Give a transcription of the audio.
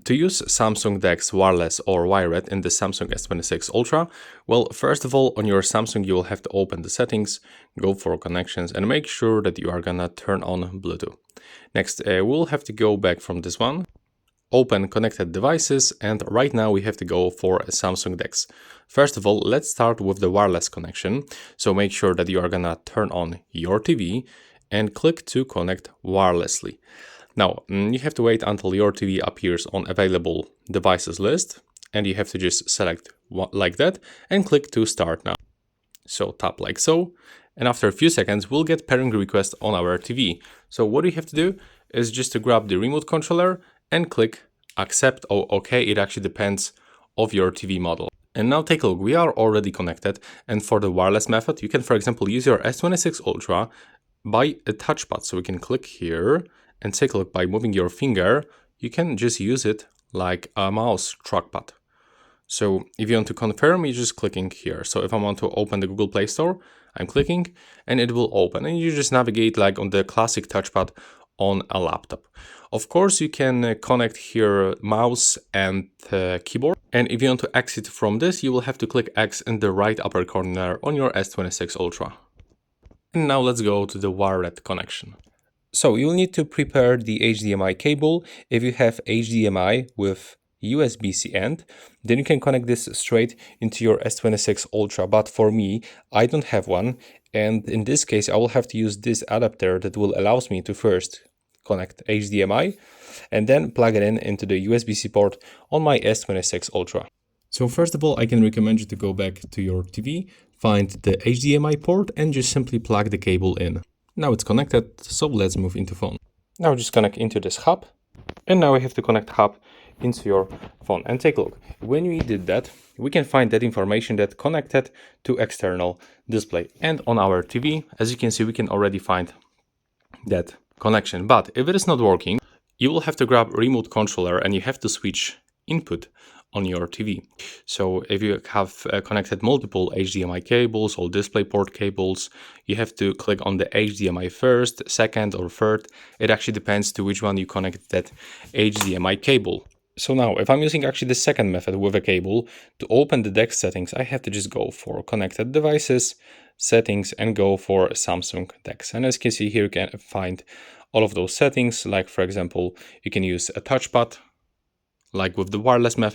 To use Samsung DeX wireless or wired in the Samsung S26 Ultra, well, first of all, on your Samsung, you will have to open the settings, go for connections, and make sure that you are gonna turn on Bluetooth. Next, we'll have to go back from this one, open connected devices, and right now we have to go for a Samsung DeX. First of all, let's start with the wireless connection. So make sure that you are gonna turn on your TV and click to connect wirelessly. Now, you have to wait until your TV appears on available devices list, and you have to just select like that and click to start now. So tap like so, and after a few seconds, we'll get pairing request on our TV. So what you have to do is just to grab the remote controller and click accept or OK. It actually depends of your TV model. And now take a look, we are already connected. And for the wireless method, you can, for example, use your S26 Ultra by a touchpad. So we can click here and take a look. By moving your finger, you can just use it like a mouse trackpad. So if you want to confirm, you're just clicking here. So if I want to open the Google Play Store, I'm clicking and it will open. And you just navigate like on the classic touchpad on a laptop. Of course, you can connect here mouse and keyboard. And if you want to exit from this, you will have to click X in the right upper corner on your S26 Ultra. And now let's go to the wired connection. So you'll need to prepare the HDMI cable. If you have HDMI with USB-C end, then you can connect this straight into your S26 Ultra. But for me, I don't have one. And in this case, I will have to use this adapter that will allow me to first connect HDMI and then plug it in into the USB-C port on my S26 Ultra. So first of all, I can recommend you to go back to your TV, find the HDMI port and just simply plug the cable in. Now it's connected, so let's move into phone. Now just connect into this hub. And now we have to connect hub into your phone. And take a look. When we did that, we can find that information that connected to external display. And on our TV, as you can see, we can already find that connection. But if it is not working, you will have to grab a remote controller and you have to switch input on your TV. So if you have connected multiple HDMI cables or DisplayPort cables, you have to click on the HDMI first, second or third. It actually depends to which one you connect that HDMI cable. So now if I'm using actually the second method with a cable, to open the DeX settings, I have to just go for connected devices, settings and go for Samsung DeX. And as you can see here, you can find all of those settings. Like for example, you can use a touchpad, like with the wireless method.